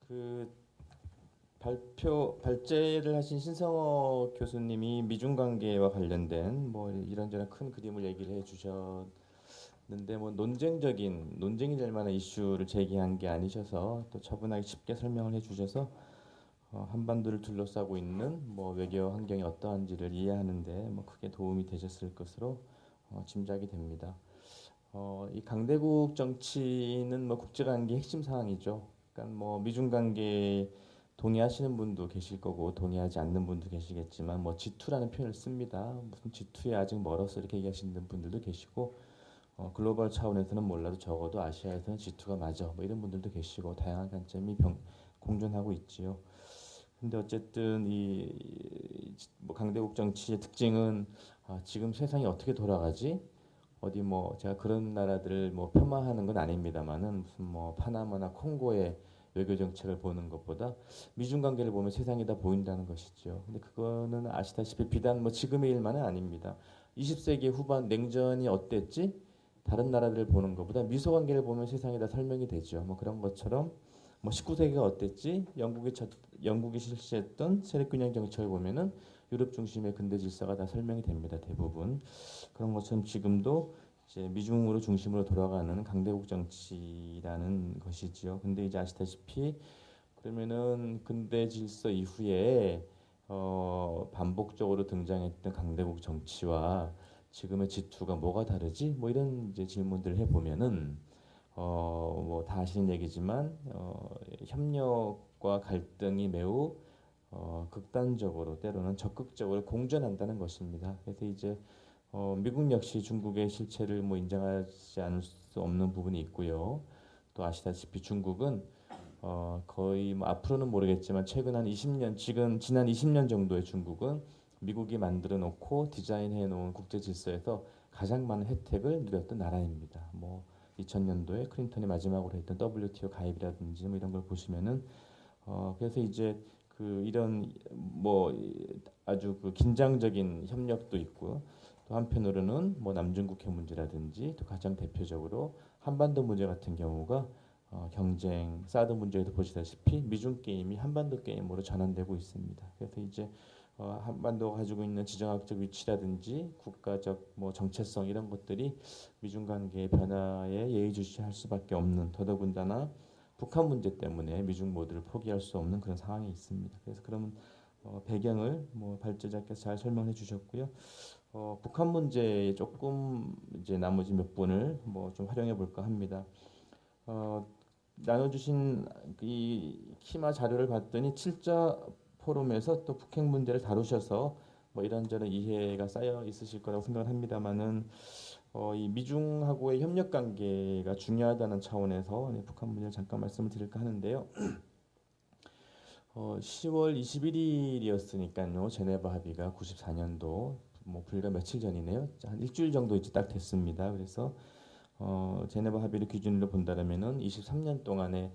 그 발제를 하신 신성호 교수님이 미중 관계와 관련된 뭐 이런저런 큰 그림을 얘기를 해주셨는데 뭐 논쟁이 될 만한 이슈를 제기한 게 아니셔서 또 차분하게 쉽게 설명을 해주셔서 한반도를 둘러싸고 있는 뭐 외교 환경이 어떠한지를 이해하는데 뭐 크게 도움이 되셨을 것으로 짐작이 됩니다. 이 강대국 정치는 뭐 국제관계 핵심 사항이죠. 그러니까 뭐 미중 관계 동의하시는 분도 계실 거고 동의하지 않는 분도 계시겠지만 뭐 G2라는 표현을 씁니다. 무슨 G2에 아직 멀어서 이렇게 얘기하시는 분들도 계시고 글로벌 차원에서는 몰라도 적어도 아시아에서는 G2가 맞아 뭐 이런 분들도 계시고 다양한 관점이 공존하고 있지요. 근데 어쨌든 이뭐 강대국 정치의 특징은 지금 세상이 어떻게 돌아가지? 어디 뭐 제가 그런 나라들을 뭐 폄하하는 건 아닙니다만은 무슨 뭐 파나마나 콩고의 외교 정책을 보는 것보다 미중 관계를 보면 세상이 다 보인다는 것이죠. 근데 그거는 아시다시피 비단 뭐 지금의 일만은 아닙니다. 20세기 후반 냉전이 어땠지? 다른 나라들을 보는 것보다 미소 관계를 보면 세상이 다 설명이 되죠. 뭐 그런 것처럼 뭐 19세기가 어땠지? 영국이 실시했던 세력균형 정책을 보면은 유럽 중심의 근대 질서가 다 설명이 됩니다. 대부분. 그런 것처럼 지금도 이제 미중으로 중심으로 돌아가는 강대국 정치라는 것이지요. 근데 이제 아시다시피 그러면은 근대 질서 이후에 반복적으로 등장했던 강대국 정치와 지금의 G2가 뭐가 다르지? 뭐 이런 이제 질문들을 해보면은 뭐 다 아시는 얘기지만 협력과 갈등이 매우 극단적으로 때로는 적극적으로 공존한다는 것입니다. 그래서 이제 미국 역시 중국의 실체를 뭐 인정하지 않을 수 없는 부분이 있고요. 또 아시다시피 중국은 거의 뭐 앞으로는 모르겠지만 최근 한 20년 지난 20년 정도의 중국은 미국이 만들어 놓고 디자인해 놓은 국제 질서에서 가장 많은 혜택을 누렸던 나라입니다. 뭐 2000년도에 클린턴이 마지막으로 했던 WTO 가입이라든지 뭐 이런 걸 보시면은 그래서 이제 그 이런 뭐 아주 그 긴장적인 협력도 있고 또 한편으로는 뭐 남중국해 문제라든지 또 가장 대표적으로 한반도 문제 같은 경우가 경쟁 사드 문제에도 보시다시피 미중 게임이 한반도 게임으로 전환되고 있습니다. 그래서 이제 한반도가 가지고 있는 지정학적 위치라든지 국가적 뭐 정체성 이런 것들이 미중 관계의 변화에 예의주시할 수밖에 없는 더더군다나 북한 문제 때문에 미중 모두를 포기할 수 없는 그런 상황이 있습니다. 그래서 그러면 배경을 뭐 발제자께서 잘 설명해 주셨고요. 북한 문제에 조금 이제 나머지 몇 분을 뭐 좀 활용해 볼까 합니다. 어, 나눠주신 이 키마 자료를 봤더니 7자 포럼에서 또 북핵 문제를 다루셔서 뭐 이런저런 이해가 쌓여 있으실 거라고 생각을 합니다만은 이 미중하고의 협력 관계가 중요하다는 차원에서 북한 문제를 잠깐 말씀을 드릴까 하는데요. 10월 21일이었으니까요. 제네바 합의가 94년도 뭐 불과 며칠 전이네요. 한 일주일 정도 이제 딱 됐습니다. 그래서 제네바 합의를 기준으로 본다면은 23년 동안에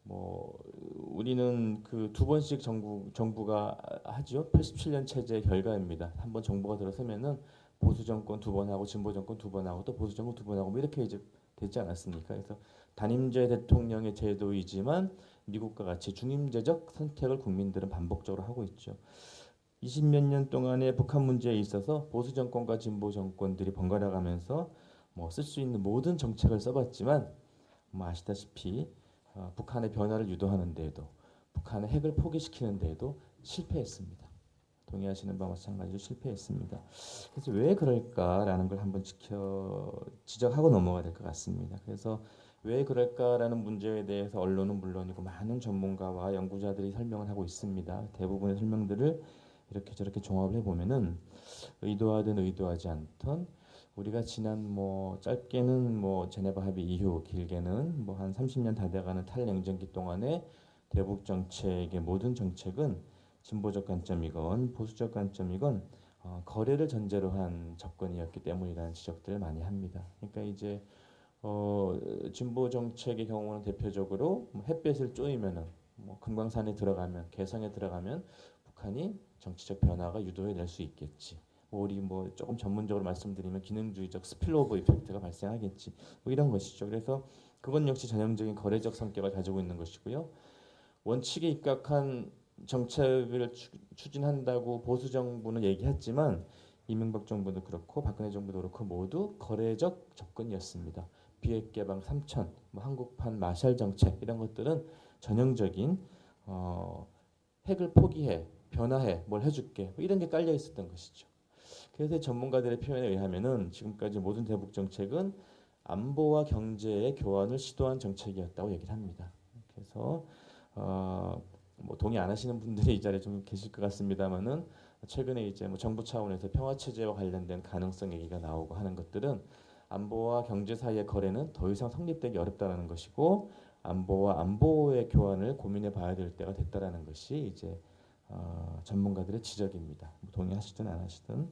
뭐 우리는 그 두 번씩 정부가 하죠. 87년 체제 결과입니다. 한 번 정부가 들어서면은 보수 정권 두 번 하고 진보 정권 두 번 하고 또 보수 정권 두 번 하고 뭐 이렇게 이제 되지 않았습니까? 그래서 단임제 대통령의 제도이지만 미국과 같이 중임제적 선택을 국민들은 반복적으로 하고 있죠. 20몇 년 동안의 북한 문제에 있어서 보수 정권과 진보 정권들이 번갈아 가면서 뭐 쓸 수 있는 모든 정책을 써봤지만 뭐 아시다시피 북한의 변화를 유도하는 데에도 북한의 핵을 포기시키는 데에도 실패했습니다. 동의하시는 바와 마찬가지로 실패했습니다. 그래서 왜 그럴까라는 걸 한번 지적하고 넘어가야 될 것 같습니다. 그래서 왜 그럴까라는 문제에 대해서 언론은 물론이고 많은 전문가와 연구자들이 설명을 하고 있습니다. 대부분의 설명들을 이렇게 저렇게 종합을 해보면은 의도하든 의도하지 않든 우리가 지난 뭐 짧게는 뭐 제네바 합의 이후 길게는 뭐 한 30년 다 돼가는 탈냉전기 동안에 대북 정책의 모든 정책은 진보적 관점이건 보수적 관점이건 거래를 전제로 한 접근이었기 때문이라는 지적들을 많이 합니다. 그러니까 이제 진보 정책의 경우는 대표적으로 뭐 햇볕을 쬐이면은 뭐 금강산에 들어가면 개성에 들어가면 북한이 정치적 변화가 유도해낼 수 있겠지. 뭐 우리 뭐 조금 전문적으로 말씀드리면 기능주의적 스필오버 이펙트가 발생하겠지. 뭐 이런 것이죠. 그래서 그건 역시 전형적인 거래적 성격을 가지고 있는 것이고요. 원칙에 입각한 정책을 추진한다고 보수 정부는 얘기했지만 이명박 정부도 그렇고 박근혜 정부도 그렇고 모두 거래적 접근이었습니다. 비핵 개방 3천, 뭐 한국판 마샬 정책 이런 것들은 전형적인 핵을 포기해, 변화해, 뭘 해줄게 뭐 이런 게 깔려 있었던 것이죠. 그래서 전문가들의 표현에 의하면은 지금까지 모든 대북 정책은 안보와 경제의 교환을 시도한 정책이었다고 얘기를 합니다. 그래서 뭐 동의 안 하시는 분들이 이 자리에 좀 계실 것 같습니다만은 최근에 이제 뭐 정부 차원에서 평화 체제와 관련된 가능성 얘기가 나오고 하는 것들은 안보와 경제 사이의 거래는 더 이상 성립되기 어렵다라는 것이고 안보와 안보의 교환을 고민해 봐야 될 때가 됐다라는 것이 이제 전문가들의 지적입니다. 뭐 동의하시든 안 하시든.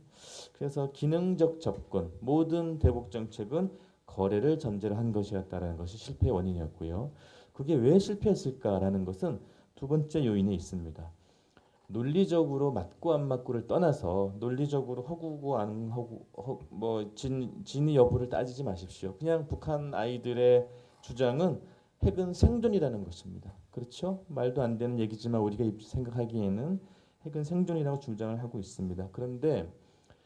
그래서 기능적 접근, 모든 대북 정책은 거래를 전제로 한 것이었다라는 것이 실패의 원인이었고요. 그게 왜 실패했을까라는 것은 두 번째 요인이 있습니다. 논리적으로 맞고 안 맞고를 떠나서 논리적으로 허구고 안 허구 뭐 진위 여부를 따지지 마십시오. 그냥 북한 아이들의 주장은 핵은 생존이라는 것입니다. 그렇죠? 말도 안 되는 얘기지만 우리가 생각하기에는 핵은 생존이라고 주장을 하고 있습니다. 그런데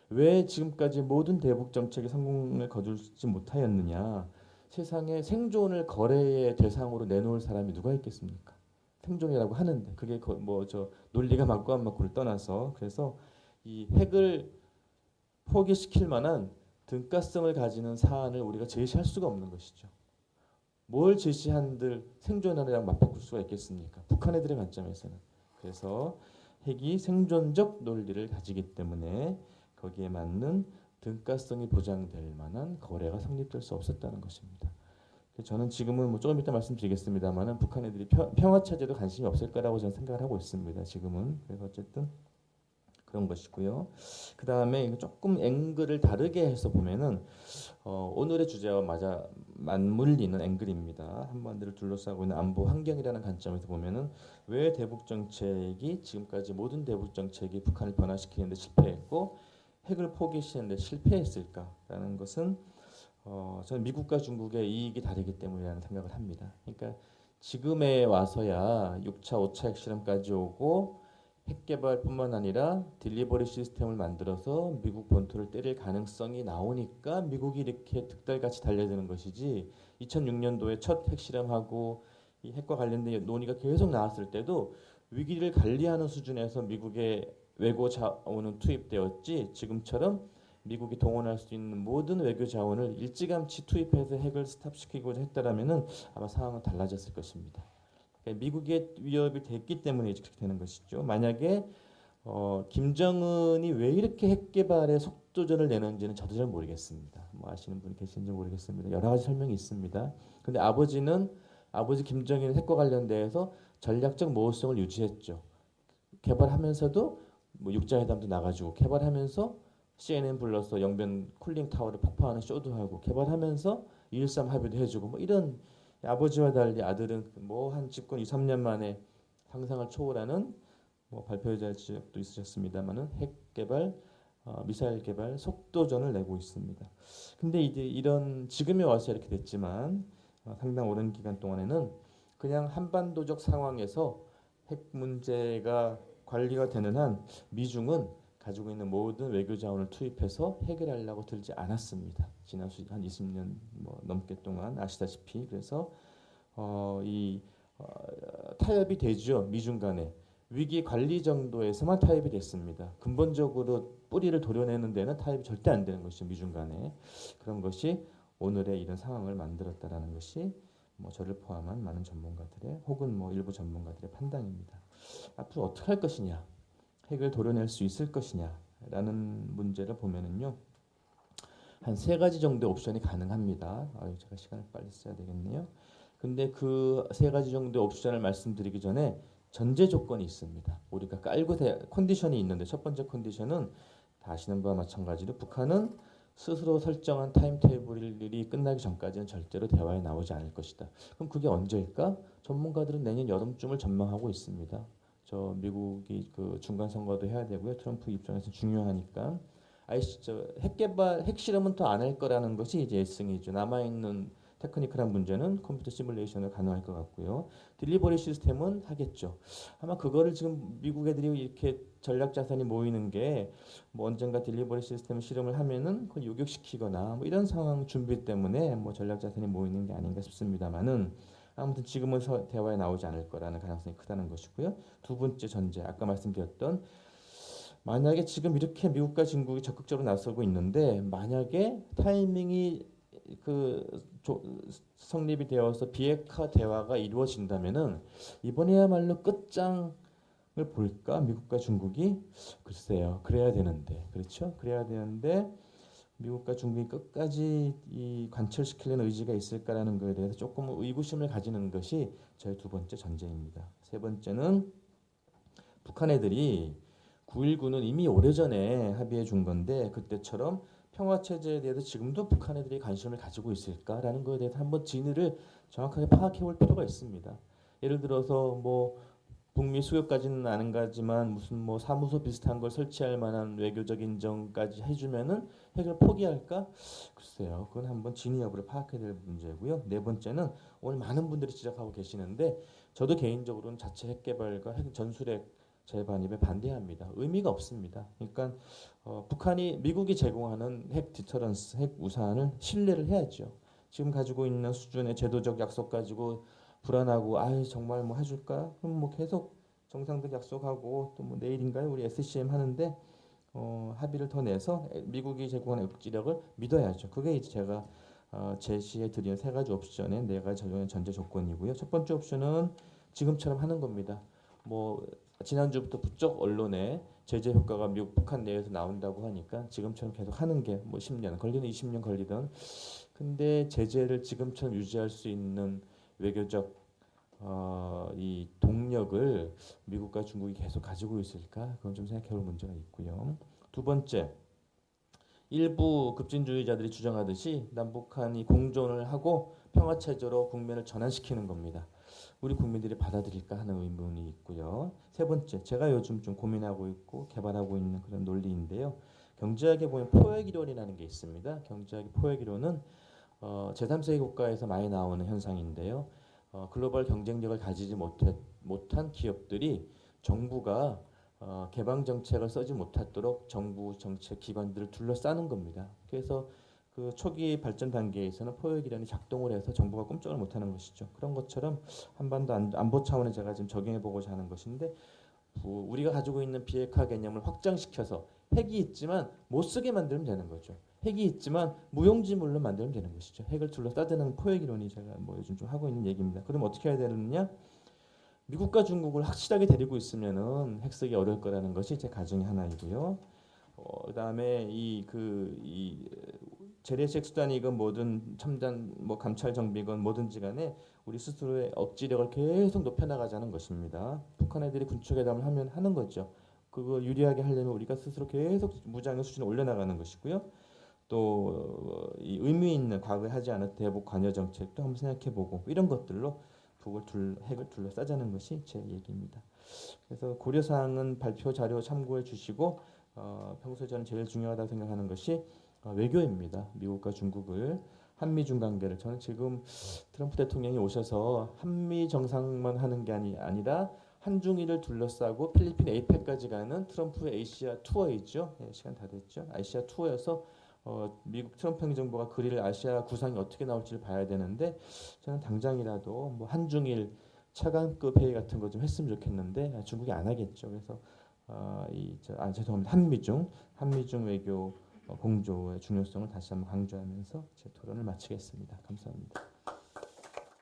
왜 지금까지 모든 대북 정책이 성공을 거두지 못하였느냐? 세상에 생존을 거래의 대상으로 내놓을 사람이 누가 있겠습니까? 생존이라고 하는데 그게 뭐 저 논리가 맞고 안 맞고를 떠나서 그래서 이 핵을 포기시킬 만한 등가성을 가지는 사안을 우리가 제시할 수가 없는 것이죠. 뭘 제시한들 생존하느랑 맞바꿀 수가 있겠습니까? 북한 애들의 관점에서는. 그래서 핵이 생존적 논리를 가지기 때문에 거기에 맞는 등가성이 보장될 만한 거래가 성립될 수 없었다는 것입니다. 저는 지금은 뭐 조금 이따 말씀드리겠습니다만은 북한 애들이 평화 체제도 관심이 없을 거라고 저는 생각을 하고 있습니다. 지금은. 그래서 어쨌든 그런 것이고요. 그 다음에 조금 앵글을 다르게 해서 보면은 오늘의 주제와 맞물리는 앵글입니다. 한반도를 둘러싸고 있는 안보 환경이라는 관점에서 보면은 왜 대북 정책이 지금까지 모든 대북 정책이 북한을 변화시키는데 실패했고 핵을 포기시키는데 실패했을까라는 것은 저는 미국과 중국의 이익이 다르기 때문이라는 생각을 합니다. 그러니까 지금에 와서야 6차, 5차 핵실험까지 오고 핵 개발뿐만 아니라 딜리버리 시스템을 만들어서 미국 본토를 때릴 가능성이 나오니까 미국이 이렇게 득달같이 달려드는 것이지 2006년도에 첫 핵실험하고 이 핵과 관련된 논의가 계속 나왔을 때도 위기를 관리하는 수준에서 미국의 외고 자원은 투입되었지 지금처럼 미국이 동원할 수 있는 모든 외교 자원을 일찌감치 투입해서 핵을 스탑시키고자 했다라면은 아마 상황은 달라졌을 것입니다. 그러니까 미국의 위협이 됐기 때문에 이렇게 되는 것이죠. 만약에 김정은이 왜 이렇게 핵 개발에 속도전을 내는지는 저도 잘 모르겠습니다. 뭐 아시는 분이 계신지 모르겠습니다. 여러 가지 설명이 있습니다. 근데 아버지 김정일은 핵과 관련돼서 전략적 모호성을 유지했죠. 개발하면서도 뭐 육자회담도 나가지고 개발하면서 CNN 불러서 영변 쿨링 타워를 폭파하는 쇼도 하고 개발하면서 2.13 합의도 해주고 뭐 이런 아버지와 달리 아들은 뭐 한 집권 2, 3년 만에 상상을 초월하는 뭐 발표의 적도 있으셨습니다만은 핵 개발, 미사일 개발 속도전을 내고 있습니다. 근데 이제 이런 지금에 와서 이렇게 됐지만 상당 오랜 기간 동안에는 그냥 한반도적 상황에서 핵 문제가 관리가 되는 한 미중은 가지고 있는 모든 외교 자원을 투입해서 해결하려고 들지 않았습니다. 지난 한 20년 뭐 넘게 동안 아시다시피 그래서 이 타협이 되죠. 미중 간에 위기 관리 정도에서만 타협이 됐습니다. 근본적으로 뿌리를 도려내는 데는 타협이 절대 안 되는 것이죠. 미중 간에 그런 것이 오늘의 이런 상황을 만들었다라는 것이 뭐 저를 포함한 많은 전문가들의 혹은 뭐 일부 전문가들의 판단입니다. 앞으로 어떻게 할 것이냐, 핵을 도려낼 수 있을 것이냐라는 문제를 보면은요. 한 세 가지 정도의 옵션이 가능합니다. 제가 시간을 빨리 써야 되겠네요. 근데 그 세 가지 정도의 옵션을 말씀드리기 전에 전제 조건이 있습니다. 우리가 깔고 컨디션이 있는데 첫 번째 컨디션은 다 아시는 바와 마찬가지로 북한은 스스로 설정한 타임테이블이 끝나기 전까지는 절대로 대화에 나오지 않을 것이다. 그럼 그게 언제일까? 전문가들은 내년 여름쯤을 전망하고 있습니다. 저 미국이 그 중간 선거도 해야 되고요. 트럼프 입장에서 중요하니까. 핵 개발, 핵 실험은 더 안 할 거라는 것이 이제 예상이죠. 남아 있는 테크니컬한 문제는 컴퓨터 시뮬레이션을 가능할 것 같고요. 딜리버리 시스템은 하겠죠. 아마 그거를 지금 미국 애들이 이렇게 전략 자산이 모이는 게 뭐 언젠가 딜리버리 시스템 실험을 하면은 그걸 요격시키거나 뭐 이런 상황 준비 때문에 뭐 전략 자산이 모이는 게 아닌가 싶습니다만은 아무튼 지금은 대화에 나오지 않을 거라는 가능성이 크다는 것이고요. 두 번째 전제, 아까 말씀드렸던 만약에 지금 이렇게 미국과 중국이 적극적으로 나서고 있는데 만약에 타이밍이 그 성립이 되어서 비핵화 대화가 이루어진다면은 이번에야말로 끝장을 볼까 미국과 중국이 글쎄요 그래야 되는데 그렇죠 그래야 되는데 미국과 중국이 끝까지 이 관철시키려는 의지가 있을까라는 것에 대해서 조금 의구심을 가지는 것이 저의 두 번째 전제입니다. 세 번째는 북한 애들이 9.19는 이미 오래전에 합의해 준 건데 그때처럼 평화 체제에 대해서 지금도 북한 애들이 관심을 가지고 있을까라는 것에 대해서 한번 진위를 정확하게 파악해 볼 필요가 있습니다. 예를 들어서 뭐 북미 수교까지는 아닌 가지만 무슨 뭐 사무소 비슷한 걸 설치할 만한 외교적 인정까지 해주면은 핵을 포기할까? 글쎄요. 그건 한번 진위 여부를 파악해야 될 문제고요. 네 번째는 오늘 많은 분들이 지적하고 계시는데 저도 개인적으로는 자체 핵 개발과 핵 전술핵 재반입에 반대합니다. 의미가 없습니다. 그러니까 북한이 미국이 제공하는 핵 디터런스, 핵 우산을 신뢰를 해야죠. 지금 가지고 있는 수준의 제도적 약속 가지고 불안하고 아 정말 뭐 해줄까? 그럼 뭐 계속 정상들 약속하고 또 뭐 내일인가요? 우리 SCM 하는데 합의를 더 내서 미국이 제공하는 억지력을 믿어야죠. 그게 이제 제가 제시해 드리는 세 가지 옵션의 네 가지 적용의 전제 조건이고요. 첫 번째 옵션은 지금처럼 하는 겁니다. 뭐 지난주부터 부쩍 언론에 제재 효과가 미국 북한 내에서 나온다고 하니까 지금처럼 계속 하는 게 뭐 10년 걸리든 20년 걸리든 근데 제재를 지금처럼 유지할 수 있는 외교적 이 동력을 미국과 중국이 계속 가지고 있을까? 그건 좀 생각해볼 문제가 있고요. 두 번째, 일부 급진주의자들이 주장하듯이 남북한이 공존을 하고 평화체제로 국면을 전환시키는 겁니다. 우리 국민들이 받아들일까 하는 의문이 있고요. 세 번째, 제가 요즘 좀 고민하고 있고 개발하고 있는 그런 논리인데요. 경제학에 보면 포획 이론이라는 게 있습니다. 경제학의 포획 이론은 제3세계 국가에서 많이 나오는 현상인데요. 글로벌 경쟁력을 가지지 못한 기업들이 정부가 개방 정책을 써지 못하도록 정부 정책 기관들을 둘러싸는 겁니다. 그래서 그 초기 발전 단계에서는 포획 이론이 작동을 해서 정부가 꼼짝을 못하는 것이죠. 그런 것처럼 한반도 안보 차원에 제가 지금 적용해 보고자 하는 것인데 우리가 가지고 있는 비핵화 개념을 확장시켜서 핵이 있지만 못 쓰게 만들면 되는 거죠. 핵이 있지만 무용지물로 만들면 되는 것이죠. 핵을 둘러싸드는 포획 이론이 제가 뭐 요즘 좀 하고 있는 얘기입니다. 그럼 어떻게 해야 되느냐? 미국과 중국을 확실하게 데리고 있으면은 핵 쓰기 어려울 거라는 것이 제 가정의 하나이고요. 그다음에 이 재래식 수단이건 뭐든 첨단 뭐 감찰 정비건 뭐든지 간에 우리 스스로의 억지력을 계속 높여나가자는 것입니다. 북한 애들이 군축회담을 하면 하는 거죠. 그거 유리하게 하려면 우리가 스스로 계속 무장의 수준을 올려나가는 것이고요. 또 이 의미 있는 과거에 하지 않은 대북 관여 정책도 한번 생각해보고 이런 것들로 핵을 둘러싸자는 것이 제 얘기입니다. 그래서 고려사항은 발표 자료 참고해 주시고 평소에 저는 제일 중요하다고 생각하는 것이 외교입니다. 미국과 중국을 한미중 관계를 저는 지금 트럼프 대통령이 오셔서 한미 정상만 하는 게 아니라 한중일을 둘러싸고 필리핀 에이펙까지 가는 트럼프의 아시아 투어이죠. 네, 시간 다 됐죠. 아시아 투어여서 미국 트럼프 행정부가 그릴 아시아 구상이 어떻게 나올지를 봐야 되는데 저는 당장이라도 뭐 한중일 차관급 회의 같은 거 좀 했으면 좋겠는데 중국이 안 하겠죠. 그래서 죄송합니다. 한미중 외교 공조의 중요성을 다시 한번 강조하면서 제 토론을 마치겠습니다. 감사합니다.